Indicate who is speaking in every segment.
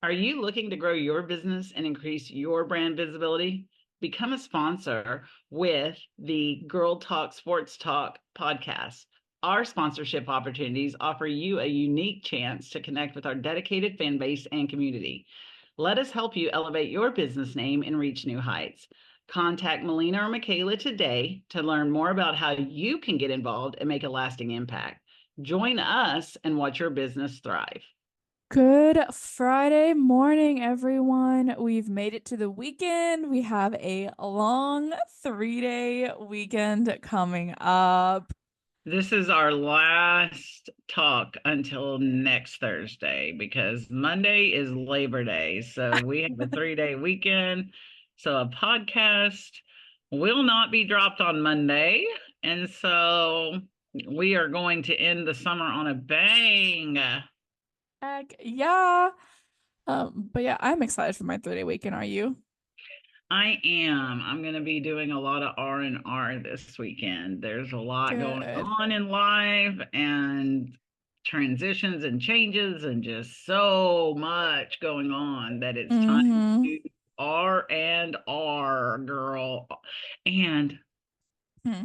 Speaker 1: Are you looking to grow your business and increase your brand visibility? Become a sponsor with the Girl Talk Sports Talk podcast. Our sponsorship opportunities offer you a unique chance to connect with our dedicated fan base and community. Let us help you elevate your business name and reach new heights. Contact Melina or Mikayla today to learn more about how you can get involved and make a lasting impact. Join us and watch your business thrive.
Speaker 2: Good Friday morning, everyone. We've made it to the weekend. We have a long 3-day weekend coming up.
Speaker 1: This is our last talk until next Thursday because Monday is Labor Day. So we have a 3-day weekend. So a podcast will not be dropped on Monday. And so we are going to end the summer on a bang.
Speaker 2: Heck yeah. But yeah, I'm excited for my 3-day weekend. Are you?
Speaker 1: I am. I'm going to be doing a lot of R&R this weekend. There's a lot going
Speaker 2: Good.
Speaker 1: on in life and transitions and changes and just so much going on that it's time
Speaker 2: Mm-hmm.
Speaker 1: to R&R, girl. And
Speaker 2: Hmm.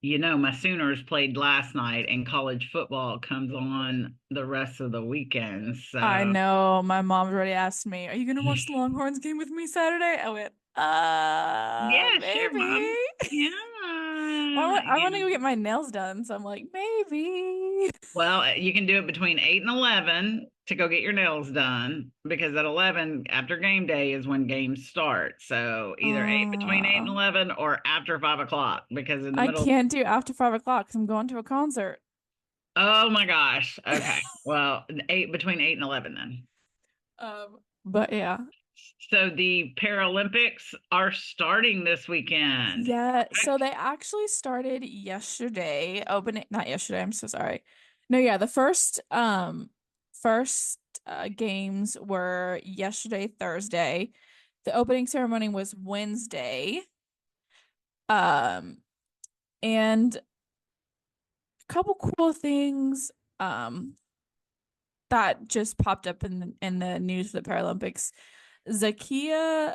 Speaker 1: my Sooners played last night and college football comes on the rest of the weekend.
Speaker 2: I
Speaker 1: So
Speaker 2: know my mom's already asked me, are you gonna watch the Longhorns game with me Saturday? I went,
Speaker 1: yeah, sure, Mom.
Speaker 2: maybe.
Speaker 1: Yeah.
Speaker 2: I want to go get my nails done, so I'm like, maybe.
Speaker 1: Well, you can do it between 8 and 11 to go get your nails done because at 11 after game day is when games start. So either between 8 and
Speaker 2: Uh,
Speaker 1: 11 or after 5 o'clock because in the
Speaker 2: I
Speaker 1: middle.
Speaker 2: can't do after 5 o'clock because I'm going to a concert.
Speaker 1: Oh my gosh. Okay. Well, between 8 and 11 then.
Speaker 2: But yeah.
Speaker 1: So the Paralympics are starting this weekend.
Speaker 2: Yeah, so they actually started yesterday, opening not yesterday, I'm so sorry. No, yeah, the first games were yesterday, Thursday. The opening ceremony was Wednesday. Um, and a couple cool things that just popped up in the news for the Paralympics. Zakia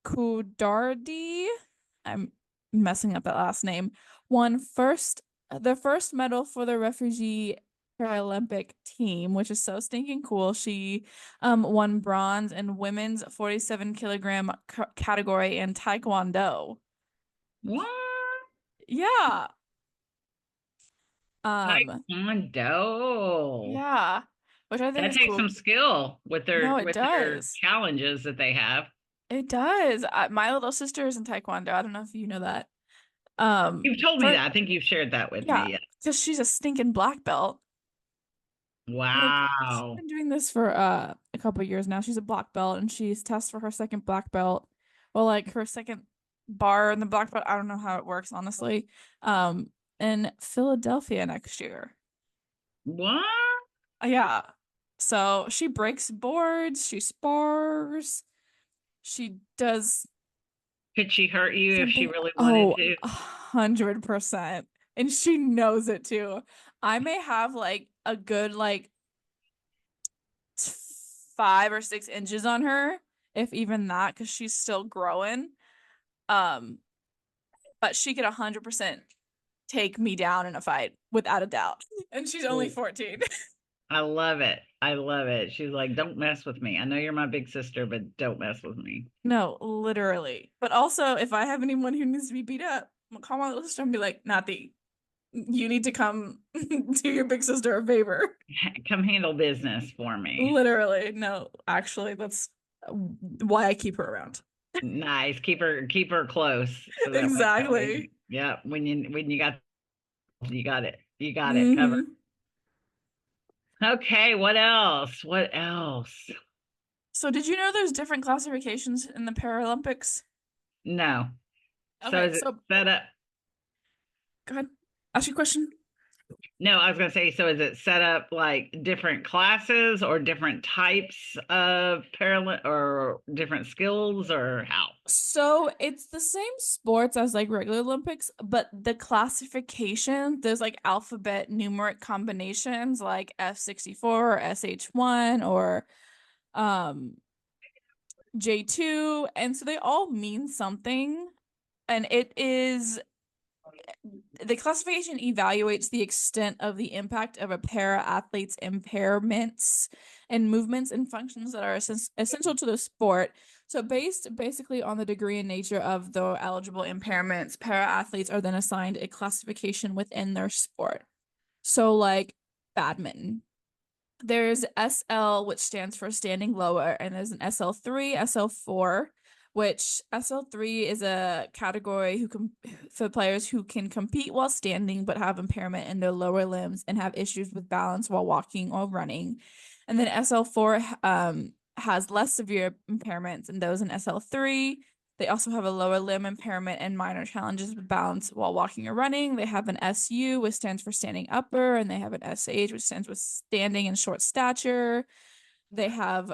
Speaker 2: Kudardi, I'm messing up that last name, won the first medal for the refugee Paralympic team, which is so stinking cool. She won bronze in women's 47 kilogram category in Taekwondo.
Speaker 1: What?
Speaker 2: Yeah. Um,
Speaker 1: Taekwondo.
Speaker 2: yeah, which I think
Speaker 1: That
Speaker 2: is
Speaker 1: takes some
Speaker 2: cool.
Speaker 1: skill with
Speaker 2: No,
Speaker 1: their
Speaker 2: it
Speaker 1: with their
Speaker 2: does.
Speaker 1: challenges that they have.
Speaker 2: It does. My little sister is in Taekwondo. I don't know if you know that.
Speaker 1: You've told me
Speaker 2: For
Speaker 1: that. I think you've shared that with
Speaker 2: Yeah,
Speaker 1: me. Yeah.
Speaker 2: because she's a stinking black belt. Like she's
Speaker 1: Wow.
Speaker 2: been doing this for a couple years now. She's a black belt and she's tested for her second black belt. Well, like her second bar in the black belt. I don't know how it works, honestly. Um, in Philadelphia next year.
Speaker 1: What?
Speaker 2: Yeah. So she breaks boards, she spars, she does
Speaker 1: Could she hurt you if she
Speaker 2: something.
Speaker 1: really wanted
Speaker 2: Oh,
Speaker 1: to?
Speaker 2: 100%. And she knows it too. I may have like a good like 5 or 6 inches on her, if even that, because she's still growing. Um, but she could 100% take me down in a fight without a doubt. And she's only
Speaker 1: Well,
Speaker 2: 14.
Speaker 1: I love it. I love it. She's like, don't mess with me. I know you're my big sister, but don't mess with me.
Speaker 2: No, literally. But also, if I have anyone who needs to be beat up, I'll call my little sister and be like, Natty, you need to come do your big sister a favor.
Speaker 1: Come handle business for me.
Speaker 2: Literally. No, actually, that's why I keep her around.
Speaker 1: Nice. Keep her close so that way,
Speaker 2: Exactly.
Speaker 1: yeah, when you got it. You got it covered.
Speaker 2: Hmm.
Speaker 1: Okay, what else? What else?
Speaker 2: So did you know there's different classifications in the Paralympics?
Speaker 1: No. So
Speaker 2: Okay,
Speaker 1: is it
Speaker 2: so
Speaker 1: set up?
Speaker 2: go ahead. Ask your question.
Speaker 1: No, I was going to say, so is it set up like different classes or different types of parallel or different skills or how?
Speaker 2: So it's the same sports as like regular Olympics, but the classification, there's like alphabet numeric combinations like F64 or SH1 or um J2. And so they all mean something. And it is the classification evaluates the extent of the impact of a para athlete's impairments and movements and functions that are essential to the sport. So, based basically on the degree and nature of the eligible impairments, para athletes are then assigned a classification within their sport. So, like badminton, there's SL, which stands for standing lower, and there's an SL3, SL4, which SL3 is a category for players who can compete while standing but have impairment in their lower limbs and have issues with balance while walking or running. And then SL4 has less severe impairments than those in SL3. They also have a lower limb impairment and minor challenges with balance while walking or running. They have an SU, which stands for standing upper, and they have an SH, which stands for standing and short stature. They have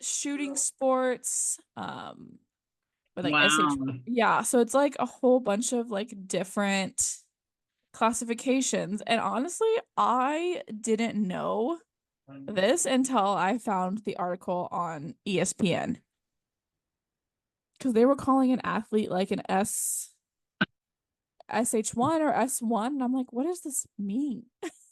Speaker 2: shooting sports, with like
Speaker 1: Wow.
Speaker 2: SH. Yeah, so it's like a whole bunch of like different classifications. And honestly, I didn't know this until I found the article on ESPN because they were calling an athlete like an SH1 or S1. And I'm like, what does this mean?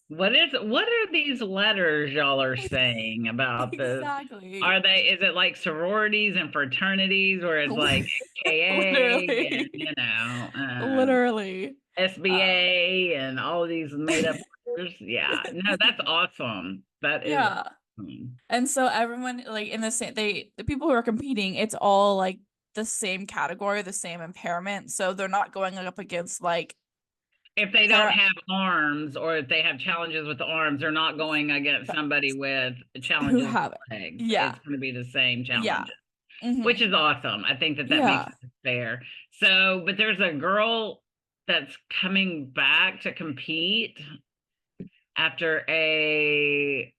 Speaker 1: What are these letters y'all are saying about this?
Speaker 2: Exactly.
Speaker 1: Are they, is it like sororities and fraternities where it's like AKA and,
Speaker 2: Literally. Literally. Um,
Speaker 1: SBA and all of these made up letters? Yeah. No, that's awesome. That is
Speaker 2: yeah.
Speaker 1: awesome.
Speaker 2: And so everyone like in the same the people who are competing, it's all like the same category, the same impairment. So they're not going up against like
Speaker 1: If they don't
Speaker 2: para
Speaker 1: have arms or if they have challenges with the arms, they're not going against somebody with
Speaker 2: who
Speaker 1: challenges
Speaker 2: have
Speaker 1: with
Speaker 2: it.
Speaker 1: legs.
Speaker 2: Yeah.
Speaker 1: It's going to be the same
Speaker 2: Yeah.
Speaker 1: challenges, which
Speaker 2: Hmm.
Speaker 1: is awesome. I think that that makes
Speaker 2: Yeah.
Speaker 1: it fair. So, but there's a girl that's coming back to compete after a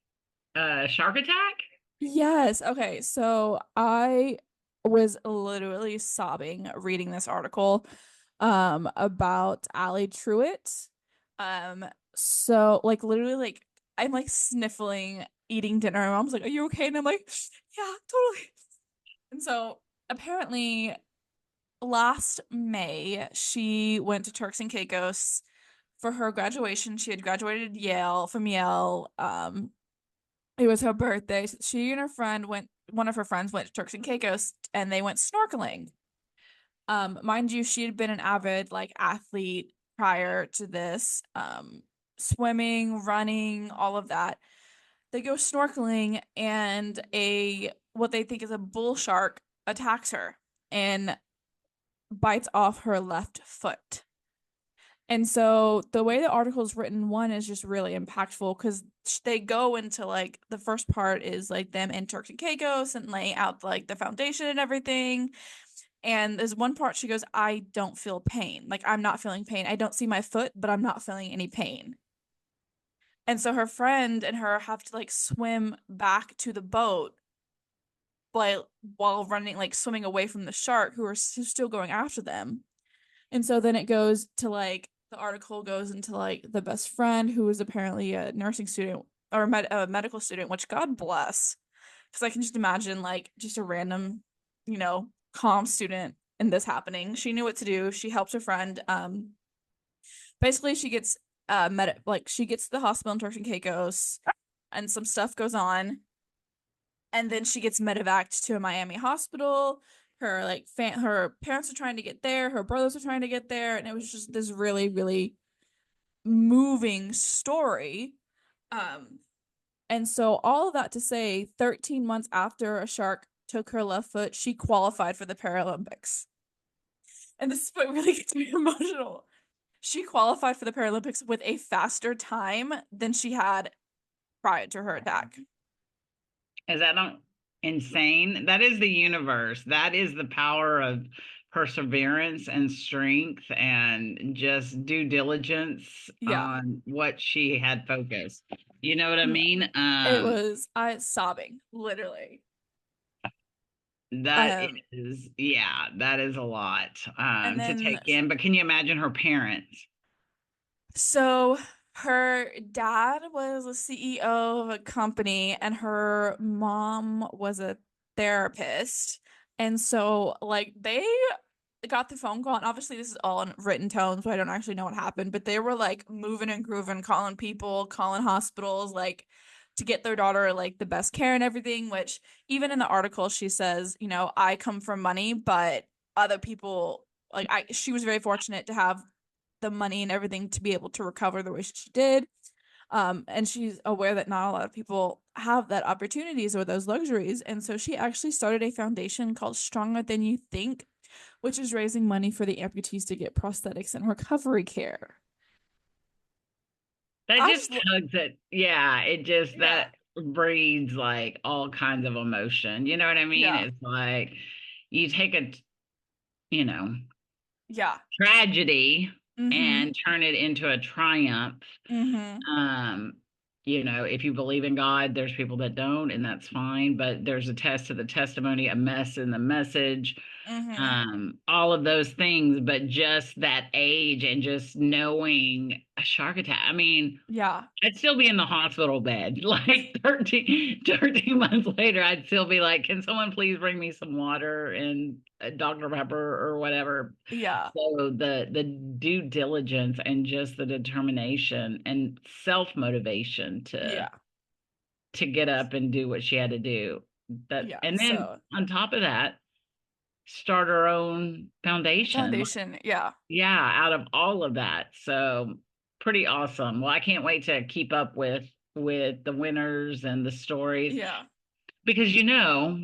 Speaker 1: shark attack.
Speaker 2: Yes. Okay. So I was literally sobbing reading this article about Ali Truitt. Um so like literally like I'm like sniffling eating dinner. My mom's like, "Are you okay?" And I'm like, "Yeah, totally." And so apparently last May she went to Turks and Caicos for her graduation. She had graduated Yale from Yale. It was her birthday. She and her friend went, one of her friends went to Turks and Caicos and they went snorkeling. Mind you, she had been an avid like athlete prior to this, swimming, running, all of that. They go snorkeling and a what they think is a bull shark attacks her and bites off her left foot. And so the way the article is written, one is just really impactful because they go into like the first part is like them in Turks and Caicos and laying out like the foundation and everything. And there's one part she goes, I don't feel pain. Like I'm not feeling pain. I don't see my foot, but I'm not feeling any pain. And so her friend and her have to like swim back to the boat while running, like swimming away from the shark who's still going after them. And so then it goes to like the article goes into like the best friend who was apparently a nursing student or a medical student, which God bless. Because I can just imagine like just a random, calm student in this happening. She knew what to do. She helps her friend. Basically she gets she gets to the hospital in Turks and Caicos and some stuff goes on. And then she gets medevaced to a Miami hospital. Her her parents are trying to get there, her brothers are trying to get there, and it was just this really, really moving story. Um, and so all of that to say, 13 months after a shark took her left foot, she qualified for the Paralympics. And this is what really gets me emotional. She qualified for the Paralympics with a faster time than she had prior to her attack.
Speaker 1: Is that not insane? That is the universe. That is the power of perseverance and strength and just due diligence
Speaker 2: Yeah.
Speaker 1: on what she had focused. You know what I
Speaker 2: Yeah.
Speaker 1: mean?
Speaker 2: It was I sobbing, literally.
Speaker 1: That
Speaker 2: Um,
Speaker 1: is, yeah, that is a lot
Speaker 2: and
Speaker 1: to
Speaker 2: then
Speaker 1: take in. But can you imagine her parents?
Speaker 2: so her dad was a CEO of a company and her mom was a therapist. And so like they got the phone call, and obviously this is all in written tone, so I don't actually know what happened, but they were like moving and grooving, calling people, calling hospitals, like to get their daughter like the best care and everything, which even in the article she says, you know, I come from money, but other people like she was very fortunate to have the money and everything to be able to recover the way she did. And she's aware that not a lot of people have that opportunities or those luxuries. And so she actually started a foundation called Stronger Than You Think, which is raising money for the amputees to get prosthetics and recovery care.
Speaker 1: That
Speaker 2: I
Speaker 1: just
Speaker 2: just,
Speaker 1: tugs at, yeah, it just,
Speaker 2: yeah,
Speaker 1: that breeds like all kinds of emotion. You know what I mean?
Speaker 2: yeah,
Speaker 1: It's like you take a, you know,
Speaker 2: yeah.
Speaker 1: tragedy
Speaker 2: Mm-hmm.
Speaker 1: and turn it into a triumph.
Speaker 2: Mm-hmm.
Speaker 1: Um, if you believe in God, there's people that don't, and that's fine, but there's a test to the testimony, a mess in the message,
Speaker 2: Mm-hmm.
Speaker 1: all of those things, but just that age and just knowing a shark attack. I mean,
Speaker 2: Yeah.
Speaker 1: I'd still be in the hospital bed. Like 13 months later, I'd still be like, can someone please bring me some water and Dr. Pepper or whatever?
Speaker 2: Yeah.
Speaker 1: So the due diligence and just the determination and self motivation
Speaker 2: Yeah.
Speaker 1: to get up and do what she had to do. That,
Speaker 2: Yeah.
Speaker 1: and then
Speaker 2: So
Speaker 1: on top of that, start her own foundation.
Speaker 2: foundation. Yeah.
Speaker 1: Yeah, out of all of that. So pretty awesome. Well, I can't wait to keep up with the winners and the stories,
Speaker 2: Yeah.
Speaker 1: because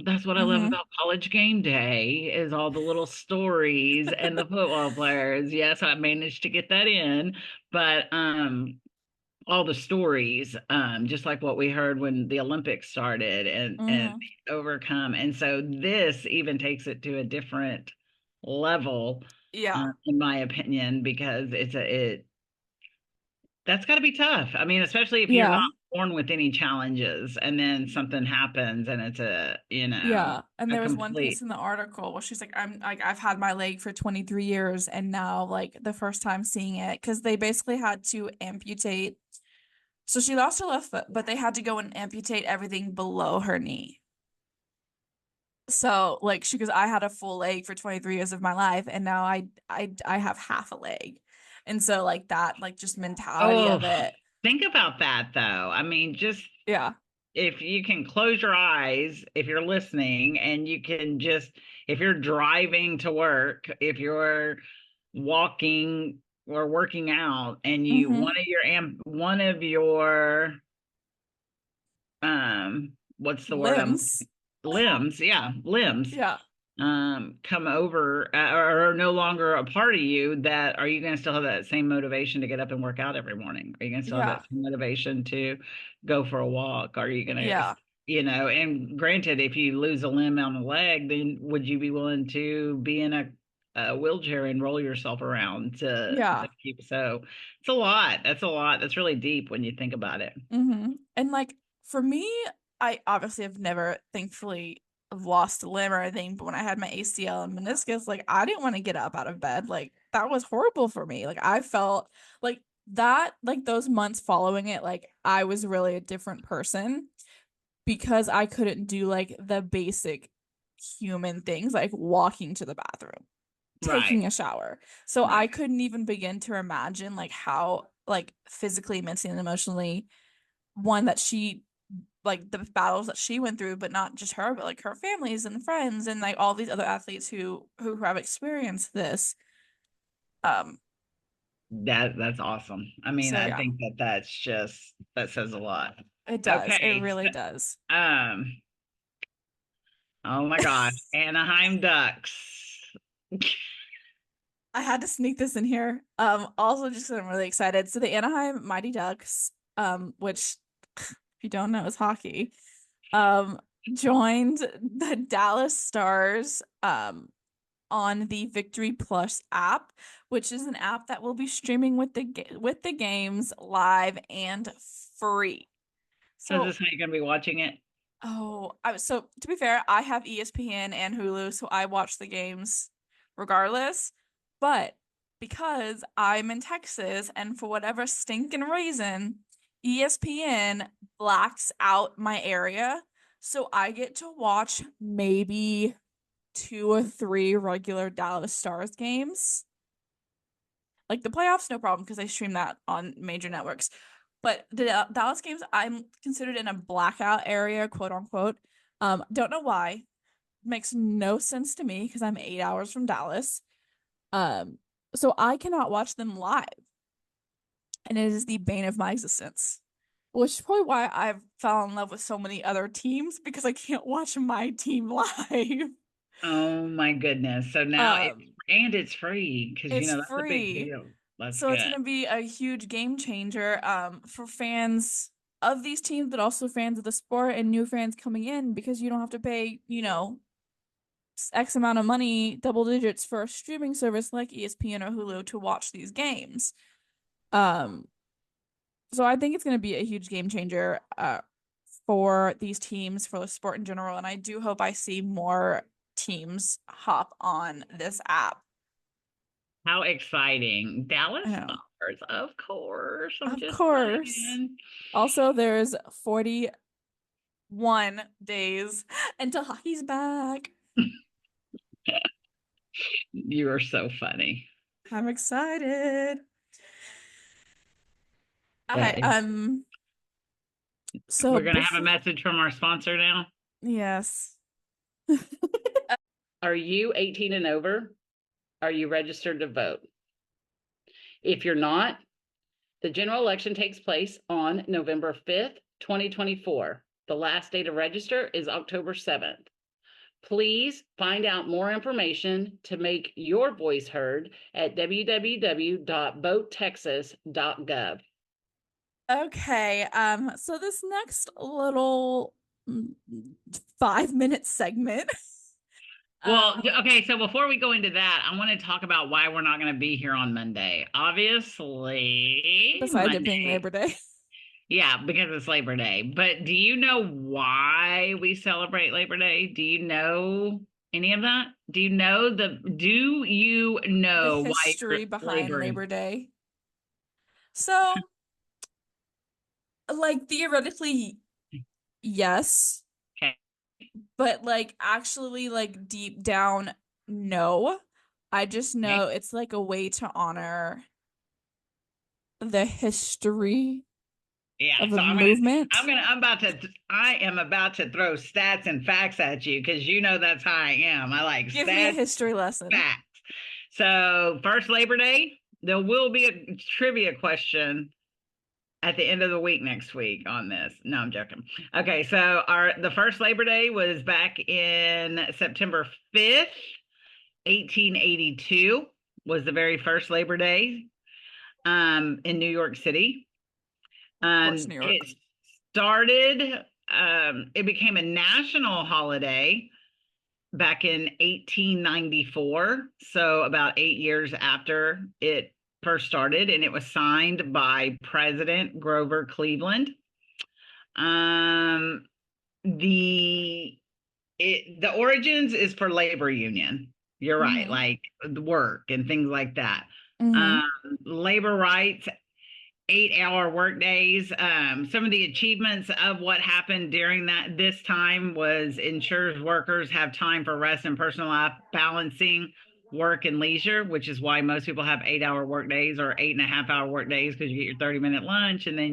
Speaker 1: that's what I love
Speaker 2: Mm-hmm.
Speaker 1: about college game day is all the little stories and the football players. Yes, I managed to get that in, but all the stories, just like what we heard when the Olympics started and
Speaker 2: Mm-hmm.
Speaker 1: overcome. And so this even takes it to a different level,
Speaker 2: Yeah.
Speaker 1: in my opinion, because it that's got to be tough. I mean, especially if you're not
Speaker 2: Yeah.
Speaker 1: born with any challenges and then something happens and it's
Speaker 2: Yeah. And
Speaker 1: a
Speaker 2: there was one piece
Speaker 1: complete,
Speaker 2: in the article where she's like, I've had my leg for 23 years and now like the first time seeing it, because they basically had to amputate. So she lost her left foot, but they had to go and amputate everything below her knee. So like she goes, I had a full leg for 23 years of my life and now I have half a leg. And so like that, like just mentality
Speaker 1: oh,
Speaker 2: of it.
Speaker 1: think about that though. I mean, just
Speaker 2: Yeah.
Speaker 1: if you can close your eyes, if you're listening, and you can just, if you're driving to work, if you're walking or working out, and you
Speaker 2: Mm-hmm.
Speaker 1: one of your what's the word I'm
Speaker 2: Limbs.
Speaker 1: limbs, yeah, limbs,
Speaker 2: Yeah.
Speaker 1: come over, or are no longer a part of you, that are you going to still have that same motivation to get up and work out every morning? Are you going to still have that
Speaker 2: Yeah.
Speaker 1: same motivation to go for a walk? Are you going to,
Speaker 2: Yeah.
Speaker 1: and granted, if you lose a limb on the leg, then would you be willing to be in a wheelchair and roll yourself around to
Speaker 2: Yeah.
Speaker 1: keep? So it's a lot. That's a lot. That's really deep when you think about it.
Speaker 2: Mm-hmm. And like for me, I obviously have never thankfully have lost a limb or anything, but when I had my ACL and meniscus, like I didn't want to get up out of bed. Like that was horrible for me. Like I felt like that, like those months following it, like I was really a different person because I couldn't do like the basic human things like walking to the bathroom,
Speaker 1: Right.
Speaker 2: taking a shower. So I
Speaker 1: Right.
Speaker 2: couldn't even begin to imagine like how like physically, mentally, and emotionally one that she like the battles that she went through, but not just her, but like her families and friends and like all these other athletes who have experienced this. Um,
Speaker 1: That's awesome. I mean,
Speaker 2: so
Speaker 1: I
Speaker 2: yeah,
Speaker 1: think that says a lot.
Speaker 2: it does. It
Speaker 1: Okay.
Speaker 2: really does.
Speaker 1: Oh my gosh, Anaheim Ducks.
Speaker 2: I had to sneak this in here. Also just 'cause I'm really excited. So the Anaheim Mighty Ducks, which if you don't know is hockey, joined the Dallas Stars, on the Victory Plus app, which is an app that will be streaming with the games live and free.
Speaker 1: So is
Speaker 2: So,
Speaker 1: this how you're going to be watching it?
Speaker 2: so to be fair, I have ESPN and Hulu, so I watch the games regardless. But because I'm in Texas and for whatever stinking reason, ESPN blacks out my area, so I get to watch maybe 2 or 3 regular Dallas Stars games. Like the playoffs, no problem because they stream that on major networks. But the Dallas games, I'm considered in a blackout area, quote unquote. Don't know why. Makes no sense to me because I'm 8 hours from Dallas. Um, so I cannot watch them live, and it is the bane of my existence. Which is probably why I've fallen in love with so many other teams because I can't watch my team live.
Speaker 1: Oh my goodness. So now
Speaker 2: Um,
Speaker 1: it's free because,
Speaker 2: it's
Speaker 1: that's a big
Speaker 2: free.
Speaker 1: deal. That's
Speaker 2: So it's
Speaker 1: good.
Speaker 2: going to be a huge game changer for fans of these teams, but also fans of the sport and new fans coming in because you don't have to pay, X amount of money, double digits for a streaming service like ESPN or Hulu to watch these games. Um, so I think it's going to be a huge game changer for these teams, for the sport in general, and I do hope I see more teams hop on this app.
Speaker 1: How exciting.
Speaker 2: I
Speaker 1: Dallas
Speaker 2: know.
Speaker 1: Stars, of course. I'm
Speaker 2: Of
Speaker 1: just
Speaker 2: course.
Speaker 1: saying.
Speaker 2: Also, there's 41 days until hockey's back.
Speaker 1: You are so funny.
Speaker 2: I'm excited.
Speaker 1: That
Speaker 2: I
Speaker 1: is,
Speaker 2: so
Speaker 1: we're going to have a
Speaker 2: before
Speaker 1: message from our sponsor now.
Speaker 2: yes.
Speaker 1: Are you 18 and over? Are you registered to vote? If you're not, the general election takes place on November 5th, 2024. The last day to register is October 7th. Please find out more information to make your voice heard at www.votetexas.gov.
Speaker 2: Okay, so this next little 5 minute segment.
Speaker 1: Well,
Speaker 2: Um,
Speaker 1: okay, so before we go into that, I want to talk about why we're not going to be here on Monday. Obviously,
Speaker 2: besides it being
Speaker 1: Monday.
Speaker 2: Labor Day.
Speaker 1: Yeah, because it's Labor Day. But do you know why we celebrate Labor Day? Do you know any of that? Do you
Speaker 2: The
Speaker 1: know why
Speaker 2: history behind
Speaker 1: Labor?
Speaker 2: Labor Day. So, like theoretically, yes,
Speaker 1: Okay.
Speaker 2: but like actually like deep down, no. I just know
Speaker 1: Okay.
Speaker 2: it's like a way to honor the history
Speaker 1: Yeah,
Speaker 2: of a
Speaker 1: so
Speaker 2: movement.
Speaker 1: I am about to throw stats and facts at you because that's how I am. I like
Speaker 2: Give me a
Speaker 1: stats,
Speaker 2: history lesson.
Speaker 1: facts. So first Labor Day, there will be a trivia question at the end of the week next week on this. No, I'm joking. Okay, so the first Labor Day was back in September 5th, 1882 was the very first Labor Day in New York City.
Speaker 2: Of course, New York.
Speaker 1: It started, it became a national holiday back in 1894, so about 8 years after it first started, and it was signed by President Grover Cleveland. Um, the the origins is for labor union. You're right,
Speaker 2: Mm-hmm.
Speaker 1: like the work and things like that.
Speaker 2: Mm-hmm.
Speaker 1: Um, Labor rights, 8-hour work days. Some of the achievements of what happened during this time was ensures workers have time for rest and personal life, balancing work and leisure, which is why most people have 8-hour work days or 8.5-hour work days because you get your 30-minute lunch and then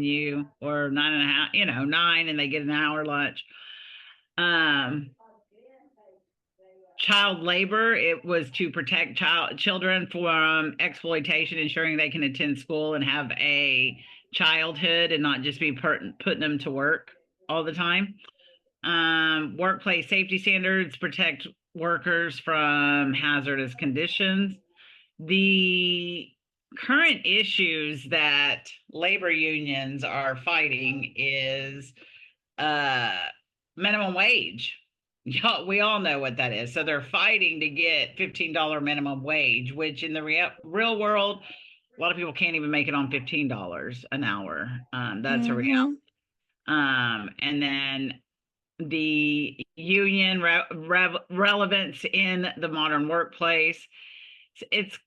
Speaker 1: or 9.5, 9, and they get an hour lunch. Um, Child labor, it was to protect children from exploitation, ensuring they can attend school and have a childhood and not just be putting them to work all the time. Workplace safety standards protect workers from hazardous conditions. The current issues that labor unions are fighting is uh, minimum wage. Yeah, we all know what that is. So they're fighting to get $15 minimum wage, which in the real world, a lot of people can't even make it on $15 an hour. That's a reality.
Speaker 2: Mm-hmm.
Speaker 1: And then the union relevance in the modern workplace. It's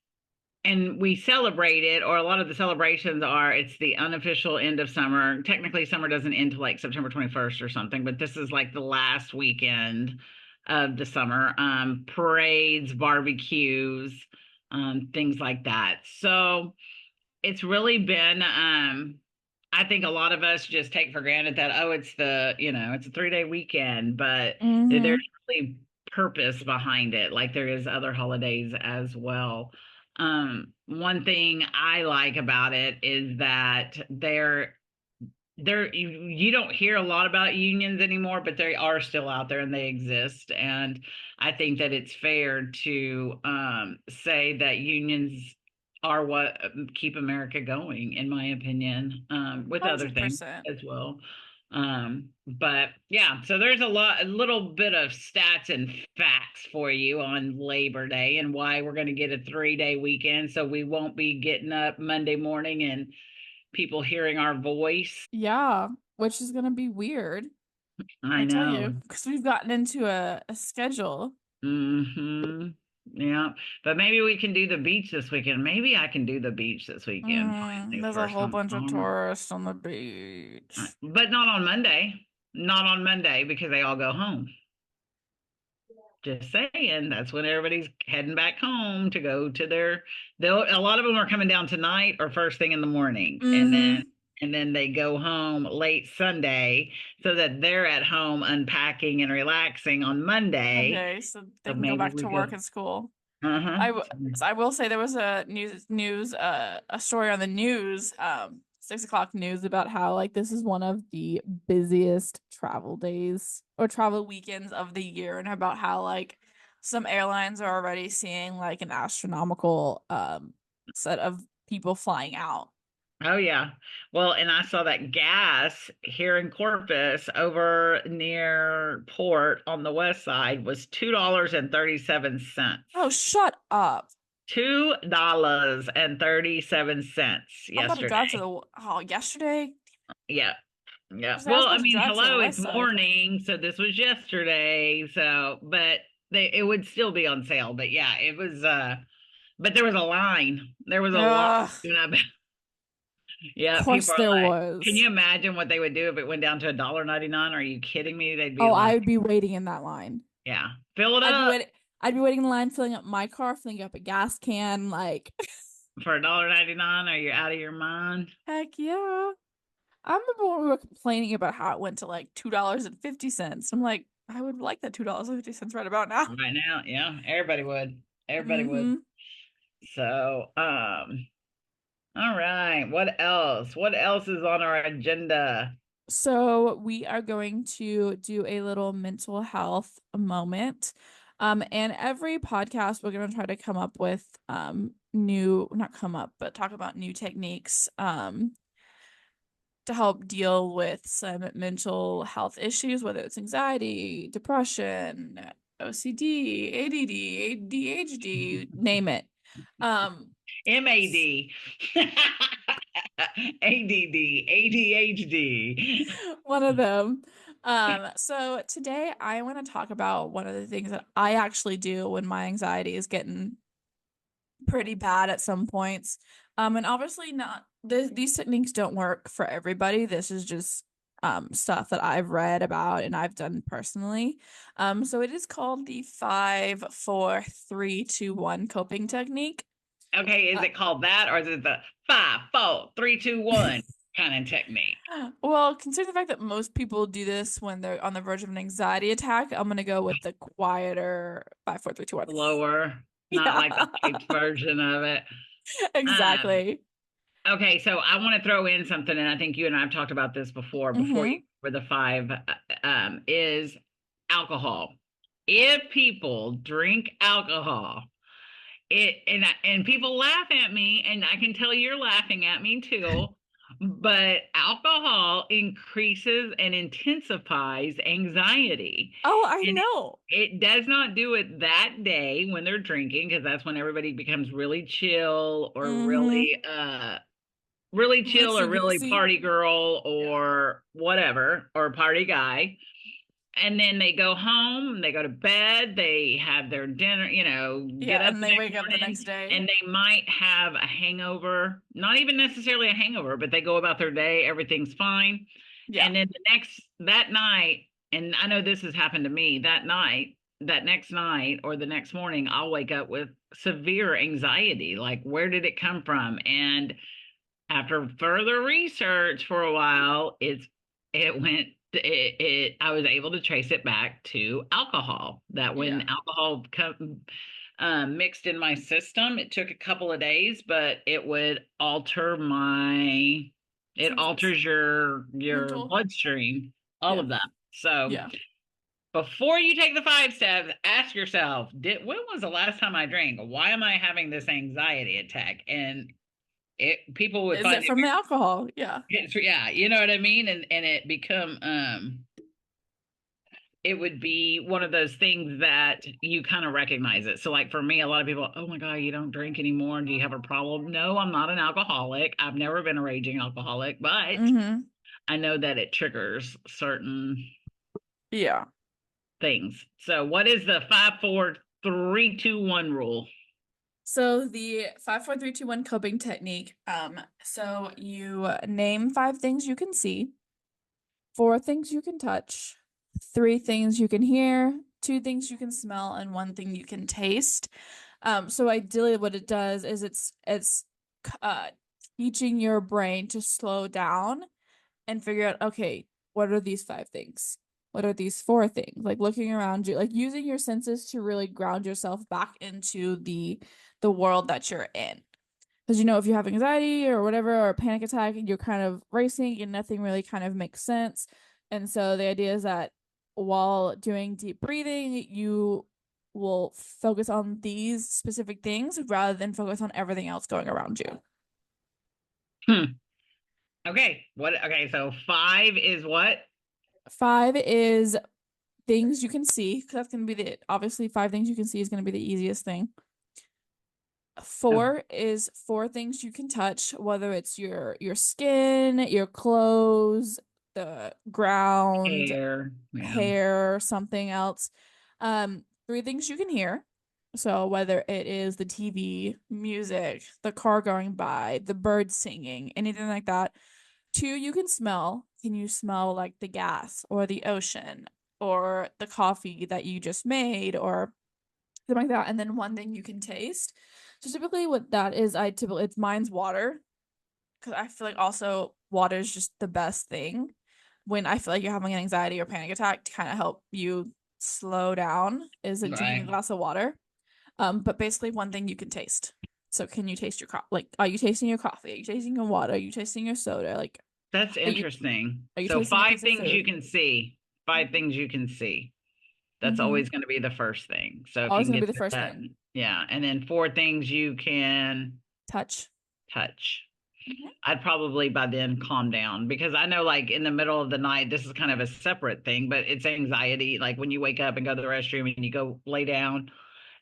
Speaker 1: and we celebrate it, or a lot of the celebrations are, it's the unofficial end of summer. Technically, summer doesn't end till like September 21st or something, but this is like the last weekend of the summer. Parades, barbecues, things like that. So it's really been I think a lot of us just take for granted that, oh, it's it's a 3-day weekend, but
Speaker 2: Mm-hmm.
Speaker 1: there's really purpose behind it, like there is other holidays as well. One thing I like about it is that you don't hear a lot about unions anymore, but they are still out there and they exist. And I think that it's fair to say that unions are what keep America going, in my opinion, with other things
Speaker 2: 100%.
Speaker 1: as well. But yeah, so there's a little bit of stats and facts for you on Labor Day and why we're going to get a 3-day weekend. So we won't be getting up Monday morning and people hearing our voice.
Speaker 2: Yeah, which is gonna be weird.
Speaker 1: I
Speaker 2: I tell
Speaker 1: know.
Speaker 2: you, because we've gotten into a schedule.
Speaker 1: Hmm. Yeah. But maybe we can do the beach this weekend. Maybe I can do the beach this weekend. Finally,
Speaker 2: There's a
Speaker 1: first
Speaker 2: whole
Speaker 1: time.
Speaker 2: bunch of tourists on the beach.
Speaker 1: But not on Monday. Not on Monday because they all go home. Just saying, that's when everybody's heading back home to go to a lot of them are coming down tonight or first thing in the morning.
Speaker 2: Mm-hmm.
Speaker 1: And then they go home late Sunday so that they're at home unpacking and relaxing on Monday.
Speaker 2: Okay, so they
Speaker 1: So
Speaker 2: can go
Speaker 1: maybe
Speaker 2: back
Speaker 1: we
Speaker 2: to
Speaker 1: go.
Speaker 2: work and school.
Speaker 1: Uh-huh.
Speaker 2: I will say there was a a story on the news 6 o'clock news about how like this is one of the busiest travel days or travel weekends of the year, and about how like some airlines are already seeing like an astronomical set of people flying out.
Speaker 1: Oh yeah. Well, and I saw that gas here in Corpus over near Port on the west side was $2.37.
Speaker 2: Oh, shut up.
Speaker 1: $2.37
Speaker 2: I'm about to drive to
Speaker 1: yesterday.
Speaker 2: the yesterday.
Speaker 1: Yeah.
Speaker 2: I
Speaker 1: Yeah.
Speaker 2: was
Speaker 1: Well, I
Speaker 2: about to
Speaker 1: mean,
Speaker 2: drive to the
Speaker 1: hello, it's
Speaker 2: west side.
Speaker 1: morning, so this was yesterday. So, but it would still be on sale. But yeah, it was but there was a line. There was a line.
Speaker 2: Ugh,
Speaker 1: Yeah,
Speaker 2: of
Speaker 1: people
Speaker 2: course
Speaker 1: are
Speaker 2: there
Speaker 1: like, can
Speaker 2: was.
Speaker 1: you imagine what they would do if it went down to $1.99? Are you kidding me? They'd be
Speaker 2: Oh, I
Speaker 1: like,
Speaker 2: would be waiting in that line.
Speaker 1: yeah, fill it
Speaker 2: I'd be
Speaker 1: up
Speaker 2: waiting. I'd be waiting in line, filling up my car, filling up a gas can. Like,
Speaker 1: for $1.99. Are you out of your mind?
Speaker 2: heck yeah. I remember when we were complaining about how it went to like $2.50. I'm like, I would like that $2.50 right about now.
Speaker 1: Right now, yeah, everybody would. Everybody would.
Speaker 2: Mm-hmm.
Speaker 1: So, all right. What else? What else is on our agenda?
Speaker 2: So we are going to do a little mental health moment. And every podcast we're going to try to come up with new, not come up, but talk about new techniques to help deal with some mental health issues, whether it's anxiety, depression, OCD, ADD, ADHD, name it. Um,
Speaker 1: MAD, ADD, ADHD.
Speaker 2: one of them. So today I want to talk about one of the things that I actually do when my anxiety is getting pretty bad at some points. And obviously not these techniques don't work for everybody. This is just stuff that I've read about and I've done personally. So it is called the 5, 4, 3, 2, 1 coping technique.
Speaker 1: Okay, is
Speaker 2: Uh,
Speaker 1: it called that or is it the 5, 4, 3, 2, 1 kind of technique?
Speaker 2: well, considering the fact that most people do this when they're on the verge of an anxiety attack, I'm gonna go with the quieter 5, 4, 3, 2, 1.
Speaker 1: Lower, not
Speaker 2: Yeah,
Speaker 1: like the hyped version of it. Um,
Speaker 2: exactly.
Speaker 1: okay, so I want to throw in something, and I think you and I have talked about this before you
Speaker 2: Mm-hmm.
Speaker 1: for the five, is alcohol. If people drink alcohol, and people laugh at me, and I can tell you're laughing at me too. but alcohol increases and intensifies anxiety.
Speaker 2: Oh, I
Speaker 1: And
Speaker 2: know.
Speaker 1: it does not do it that day when they're drinking, because that's when everybody becomes really chill or
Speaker 2: Mm-hmm.
Speaker 1: really chill or
Speaker 2: Loosey
Speaker 1: really
Speaker 2: goosey.
Speaker 1: party girl
Speaker 2: Yeah.
Speaker 1: or whatever, or party guy. And then they go home, they go to bed, they have their dinner, get
Speaker 2: Yeah,
Speaker 1: up
Speaker 2: and
Speaker 1: the
Speaker 2: they
Speaker 1: next
Speaker 2: wake up the
Speaker 1: morning,
Speaker 2: next day.
Speaker 1: and they might have a hangover, not even necessarily a hangover, but they go about their day, everything's fine.
Speaker 2: Yeah.
Speaker 1: And then that night, and I know this has happened to me, that next night or the next morning, I'll wake up with severe anxiety. Like, where did it come from? And after further research for a while, I was able to trace it back to alcohol. That when
Speaker 2: Yeah.
Speaker 1: alcohol mixed in my system, it took a couple of days, but it
Speaker 2: Senses.
Speaker 1: alters your
Speaker 2: Mental.
Speaker 1: bloodstream, all
Speaker 2: Yeah.
Speaker 1: of that. So
Speaker 2: Yeah.
Speaker 1: before you take the 5 steps, ask yourself, when was the last time I drank? Why am I having this anxiety attack? And people would
Speaker 2: Is
Speaker 1: find
Speaker 2: it
Speaker 1: it
Speaker 2: from the alcohol? Yeah.
Speaker 1: yeah, you know what I mean? And it would be one of those things that you kind of recognize it. So like for me, a lot of people, oh my God, you don't drink anymore. Do you have a problem? No, I'm not an alcoholic. I've never been a raging alcoholic, but
Speaker 2: Mm-hmm.
Speaker 1: I know that it triggers certain
Speaker 2: Yeah.
Speaker 1: things. So what is the 5, 4, 3, 2, 1 rule?
Speaker 2: So the 5, 4, 3, 2, 1 coping technique. So you name 5 things you can see, 4 things you can touch, 3 things you can hear, 2 things you can smell, and 1 thing you can taste. So ideally what it does is it's uh teaching your brain to slow down and figure out, okay, what are these 5 things? What are these 4 things? Like looking around you, like using your senses to really ground yourself back into the world that you're in. Because if you have anxiety or whatever, or a panic attack, and you're kind of racing and nothing really kind of makes sense. And so the idea is that while doing deep breathing, you will focus on these specific things rather than focus on everything else going around you.
Speaker 1: Hmm. Okay. Okay. So 5 is what?
Speaker 2: 5 is things you can see, because that's going to be obviously 5 things you can see is going to be the easiest thing.
Speaker 1: Oh,
Speaker 2: 4 is 4 things you can touch, whether it's your skin, your clothes, the ground,
Speaker 1: hair. Yeah.
Speaker 2: hair, something else. 3 things you can hear. So whether it is the TV, music, the car going by, the birds singing, anything like that. 2, you can smell. Can you smell like the gas or the ocean or the coffee that you just made or something like that? And then 1 thing you can taste. So typically what that is, it's mine's water, because I feel like also water is just the best thing when I feel like you're having an anxiety or panic attack to kind of help you slow down, is it drinking a
Speaker 1: Right.
Speaker 2: glass of water. But basically 1 thing you can taste. So can you taste your coffee? Like, are you tasting your coffee? Are you tasting your water? Are you tasting your soda? Like,
Speaker 1: That's
Speaker 2: are you
Speaker 1: interesting.
Speaker 2: are you
Speaker 1: So
Speaker 2: tasting a
Speaker 1: five
Speaker 2: piece of
Speaker 1: things you
Speaker 2: food?
Speaker 1: can see. Five
Speaker 2: Mm-hmm.
Speaker 1: things you can see. That's
Speaker 2: Mm-hmm.
Speaker 1: always going to be the first thing. So if you
Speaker 2: Always
Speaker 1: can
Speaker 2: gonna be
Speaker 1: get
Speaker 2: the
Speaker 1: to
Speaker 2: first
Speaker 1: that,
Speaker 2: thing.
Speaker 1: yeah. And then 4 things you can
Speaker 2: Touch.
Speaker 1: touch.
Speaker 2: Mm-hmm.
Speaker 1: I'd probably by then calm down, because I know like in the middle of the night, this is kind of a separate thing, but it's anxiety. Like when you wake up and go to the restroom and you go lay down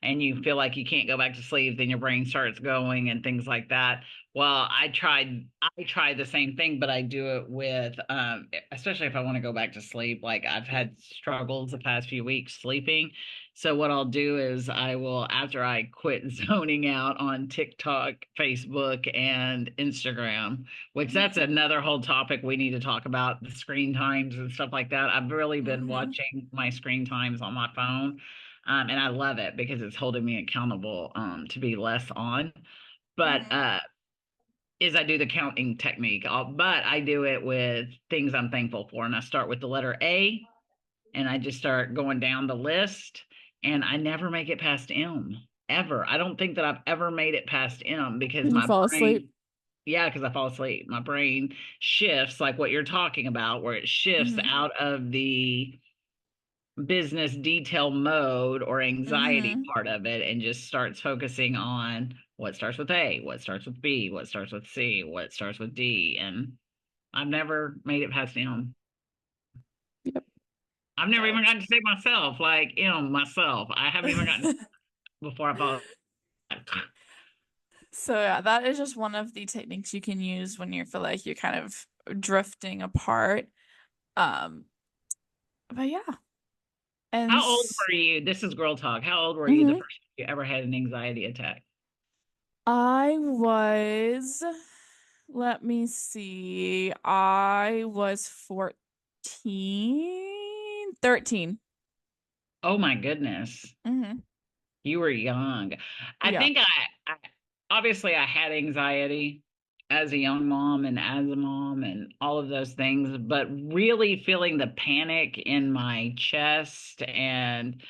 Speaker 1: and you feel like you can't go back to sleep, then your brain starts going and things like that. Well, I tried the same thing, but I do it with especially if I want to go back to sleep. Like I've had struggles the past few weeks sleeping. So what I'll do is I will, after I quit zoning out on TikTok, Facebook, and Instagram, which that's
Speaker 2: Mm-hmm.
Speaker 1: another whole topic we need to talk about, the screen times and stuff like that. I've really been
Speaker 2: Mm-hmm.
Speaker 1: watching my screen times on my phone. And I love it because it's holding me accountable to be less on. But
Speaker 2: Mm-hmm.
Speaker 1: is I do the counting technique, but I do it with things I'm thankful for. And I start with the letter A, and I just start going down the list, and I never make it past M, ever. I don't think that I've ever made it past M, because
Speaker 2: Did you
Speaker 1: my
Speaker 2: fall
Speaker 1: brain,
Speaker 2: asleep?
Speaker 1: yeah, because I fall asleep. My brain shifts, like what you're talking about, where it shifts
Speaker 2: Mm-hmm.
Speaker 1: out of the business detail mode or anxiety
Speaker 2: Mm-hmm.
Speaker 1: part of it and just starts focusing on what starts with A, what starts with B, what starts with C, what starts with D. And I've never made it past M.
Speaker 2: Yep.
Speaker 1: I've never
Speaker 2: So
Speaker 1: even gotten to say myself, like myself. I haven't even gotten before I thought.
Speaker 2: so yeah, that is just one of the techniques you can use when you feel like you're kind of drifting apart. Um, but yeah. And
Speaker 1: How old were you? This is girl talk. How old were you the
Speaker 2: mhm.
Speaker 1: first time you ever had an anxiety attack?
Speaker 2: I was, let me see, I was 14, 13.
Speaker 1: Oh my goodness.
Speaker 2: Mm-hmm.
Speaker 1: You were young. I
Speaker 2: Yeah,
Speaker 1: think I obviously I had anxiety as a young mom and as a mom and all of those things, but really feeling the panic in my chest and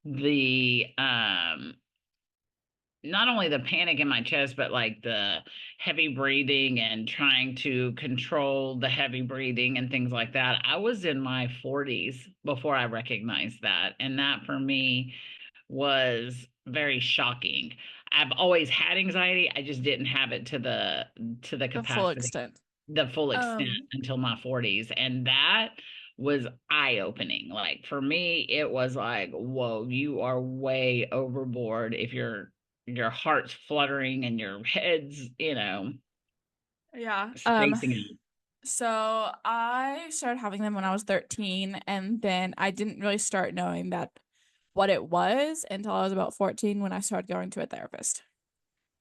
Speaker 1: the not only the panic in my chest, but like the heavy breathing and trying to control the heavy breathing and things like that. I was in my 40s before I recognized that. And that for me was very shocking. I've always had anxiety. I just didn't have it to the
Speaker 2: the full
Speaker 1: capacity,
Speaker 2: extent.
Speaker 1: the full extent
Speaker 2: Um,
Speaker 1: until my 40s. And that was eye-opening. Like for me, it was like, whoa, you are way overboard if your heart's fluttering and your head's,
Speaker 2: yeah.
Speaker 1: spacing out.
Speaker 2: So I started having them when I was 13, and then I didn't really start knowing that what it was until I was about 14 when I started going to a therapist.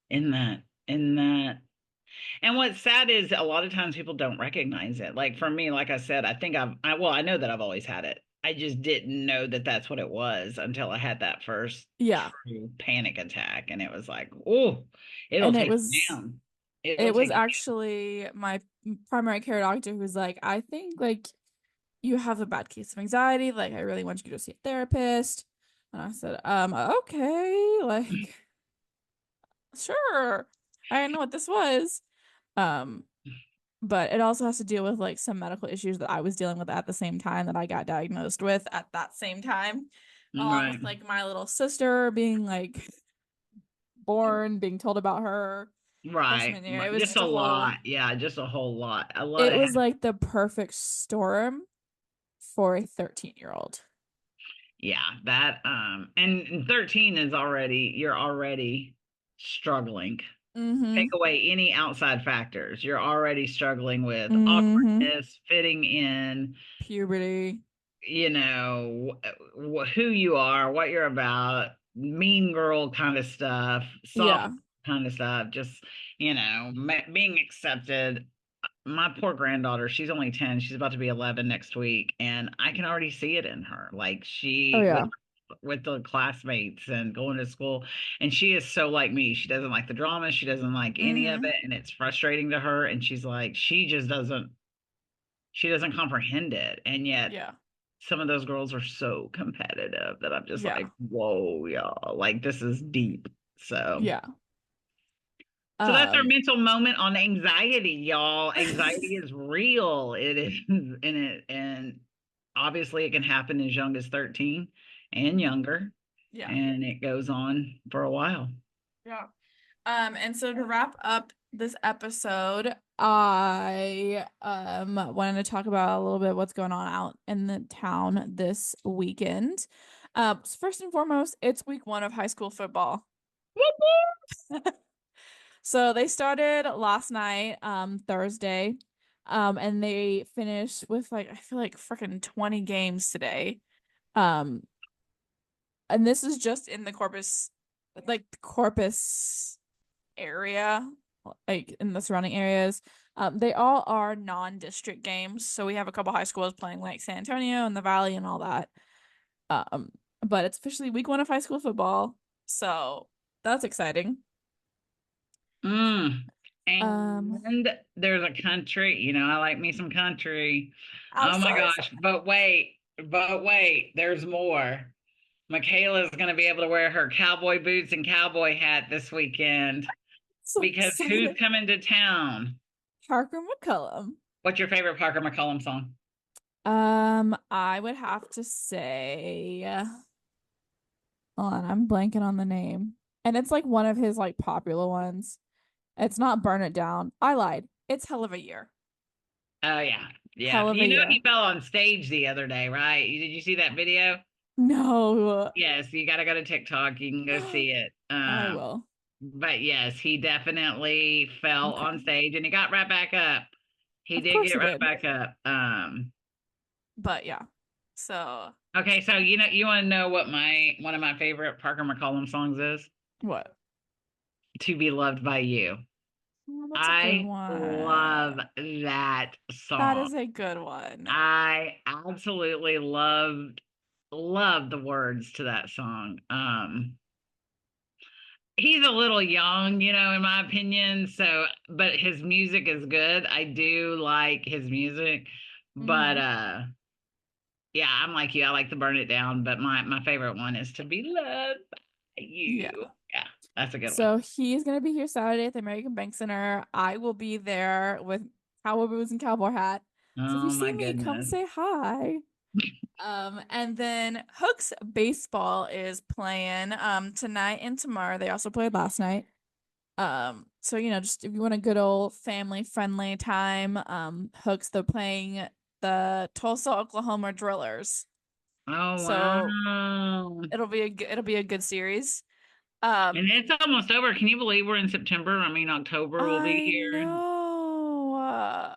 Speaker 1: In that. And what's sad is a lot of times people don't recognize it. Like for me, like I said, I think well, I know that I've always had it. I just didn't know that that's what it was until I had that first
Speaker 2: Yeah.
Speaker 1: true panic attack. And it was like, oh, it'll
Speaker 2: And it
Speaker 1: take you
Speaker 2: was
Speaker 1: down. It'll
Speaker 2: it was
Speaker 1: take you
Speaker 2: actually my primary care doctor who was like, I think like you have a bad case of anxiety. Like, I really want you to go see a therapist. And I said, okay, like, sure. I didn't know what this was. Um, but it also has to deal with like some medical issues that I was dealing with at the same time that I got diagnosed with at that same time,
Speaker 1: down.
Speaker 2: along with
Speaker 1: Right.
Speaker 2: like my little sister being like born, being told about her
Speaker 1: Right.
Speaker 2: freshman year. It
Speaker 1: Right.
Speaker 2: was
Speaker 1: Just
Speaker 2: just
Speaker 1: a
Speaker 2: a whole,
Speaker 1: lot. Yeah, just a whole lot. A lot
Speaker 2: it
Speaker 1: of
Speaker 2: was like the perfect storm for a 13-year-old.
Speaker 1: yeah, that and 13 is already you're already struggling. Take
Speaker 2: Mm-hmm.
Speaker 1: away any outside factors. You're already struggling with
Speaker 2: Mm-hmm.
Speaker 1: awkwardness, fitting in,
Speaker 2: Puberty.
Speaker 1: who you are, what you're about, mean girl kind of stuff, soft
Speaker 2: Yeah.
Speaker 1: kind of stuff, just, being accepted. My poor granddaughter, she's only 10, she's about to be 11 next week, and I can already see it in her. Like
Speaker 2: Oh
Speaker 1: she
Speaker 2: yeah.
Speaker 1: with the classmates and going to school, and she is so like me. She doesn't like the drama, she doesn't like any of
Speaker 2: Mm-hmm.
Speaker 1: it, and it's frustrating to her, and she's like she doesn't comprehend it. And yet
Speaker 2: Yeah.
Speaker 1: some of those girls are so competitive that I'm just
Speaker 2: Yeah.
Speaker 1: like, whoa, y'all, like this is deep.
Speaker 2: Yeah.
Speaker 1: So that's our
Speaker 2: Um,
Speaker 1: mental moment on anxiety, y'all. Anxiety is real. It is, and obviously it can happen as young as 13 and younger,
Speaker 2: yeah.
Speaker 1: and it goes on for a while.
Speaker 2: Yeah. And so to wrap up this episode, I wanted to talk about a little bit what's going on out in the town this weekend. So first and foremost, it's week 1 of high school football.
Speaker 1: Whoop, whoop.
Speaker 2: So they started last night, Thursday, and they finished with like I feel like freaking 20 games today. Um, and this is just in the Corpus area, like in the surrounding areas. They all are non-district games, so we have a couple high schools playing like San Antonio and the Valley and all that. Um, but it's officially week 1 of high school football, so that's exciting.
Speaker 1: Mm.
Speaker 2: Um,
Speaker 1: And there's a country, I like me some country.
Speaker 2: I'm
Speaker 1: Oh my
Speaker 2: so
Speaker 1: gosh, but wait, there's more. Michaela's going to be able to wear her cowboy boots and cowboy hat this weekend
Speaker 2: so
Speaker 1: because who's
Speaker 2: excited.
Speaker 1: coming to town?
Speaker 2: Parker McCullum.
Speaker 1: What's your favorite Parker McCollum song?
Speaker 2: I would have to say, hold on, I'm blanking on the name. And it's like one of his like popular ones. It's not Burn It Down. I lied. It's Hell of a Year.
Speaker 1: Oh yeah, yeah.
Speaker 2: Hell of a
Speaker 1: You know
Speaker 2: year.
Speaker 1: he fell on stage the other day, right? Did you see that video?
Speaker 2: No.
Speaker 1: Yes, you got to go to TikTok. You can go see it.
Speaker 2: I will.
Speaker 1: But yes, he definitely fell
Speaker 2: Okay.
Speaker 1: on stage and he got right back up. He
Speaker 2: Of
Speaker 1: did
Speaker 2: course
Speaker 1: get
Speaker 2: he
Speaker 1: right
Speaker 2: did.
Speaker 1: back up.
Speaker 2: But yeah. So
Speaker 1: Okay, so you want to know what my one of my favorite Parker McCollum songs is?
Speaker 2: what?
Speaker 1: To Be Loved by You.
Speaker 2: Oh, that's a good
Speaker 1: I love
Speaker 2: one.
Speaker 1: that
Speaker 2: That
Speaker 1: song.
Speaker 2: is a good one.
Speaker 1: I absolutely loved the words to that song. He's a little young, in my opinion, so but his music is good. I do like his music, but
Speaker 2: Mm-hmm.
Speaker 1: yeah, I'm like you. I like to burn it down, but my favorite one is To Be Loved by You.
Speaker 2: Yeah.
Speaker 1: Yeah, that's a good one.
Speaker 2: So he's gonna be here Saturday at the American Bank Center. I will be there with cowboy boots and cowboy hat. So if you
Speaker 1: Oh
Speaker 2: see
Speaker 1: my
Speaker 2: me, come
Speaker 1: goodness.
Speaker 2: say hi. And then Hooks baseball is playing tonight and tomorrow. They also played last night. So just if you want a good old family friendly time, Hooks, they're playing the Tulsa, Oklahoma Drillers.
Speaker 1: Oh
Speaker 2: So
Speaker 1: wow.
Speaker 2: it'll be a good series.
Speaker 1: And
Speaker 2: Um,
Speaker 1: it's almost over. Can you believe we're in September? I mean, October will be
Speaker 2: I
Speaker 1: here.
Speaker 2: know.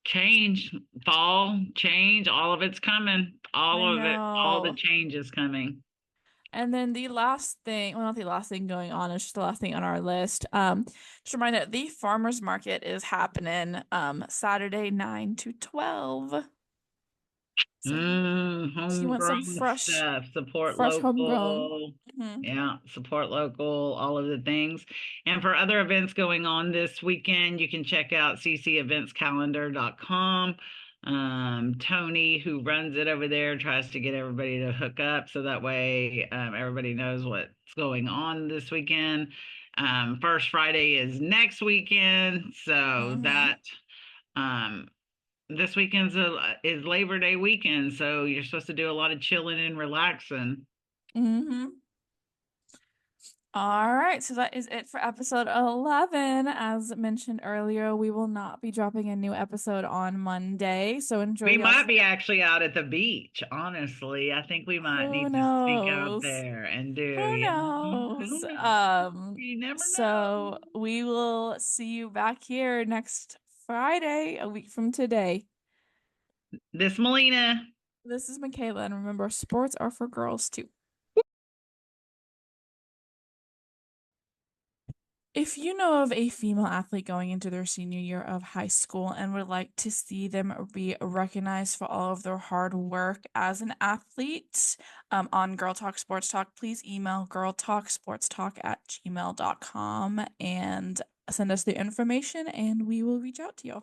Speaker 1: Change, fall, change, all of it's coming.
Speaker 2: I
Speaker 1: All of it, all the
Speaker 2: know.
Speaker 1: change is coming.
Speaker 2: And then the last thing, well, not the last thing going on, it's just the last thing on our list. Just a reminder, the farmers market is happening Saturday 9 to 12. So if you want some
Speaker 1: Homegrown stuff. Support
Speaker 2: fresh homegrown.
Speaker 1: local.
Speaker 2: Hmm.
Speaker 1: Yeah, support local, all of the things. And for other events going on this weekend, you can check out cceventscalendar.com. Tony, who runs it over there, tries to get everybody to hook up so that way everybody knows what's going on this weekend. First Friday is next weekend, so
Speaker 2: Hmm.
Speaker 1: that um, this is Labor Day weekend, so you're supposed to do a lot of chilling and relaxing.
Speaker 2: Hmm. All right, so that is it for episode 11. As mentioned earlier, we will not be dropping a new episode on Monday, so enjoy
Speaker 1: We
Speaker 2: y'all's.
Speaker 1: might be actually out at the beach, honestly. I think we might
Speaker 2: Who
Speaker 1: need to sneak out
Speaker 2: knows?
Speaker 1: there and do,
Speaker 2: Who
Speaker 1: who
Speaker 2: knows?
Speaker 1: knows? You never know.
Speaker 2: So we will see you back here next Friday, a week from today.
Speaker 1: This Melina.
Speaker 2: This is Mikayla, and remember, sports are for girls too. If you know of a female athlete going into their senior year of high school and would like to see them be recognized for all of their hard work as an athlete, on Girl Talk Sports Talk, please email girltalksportstalk@gmail.com and send us the information and we will reach out to you.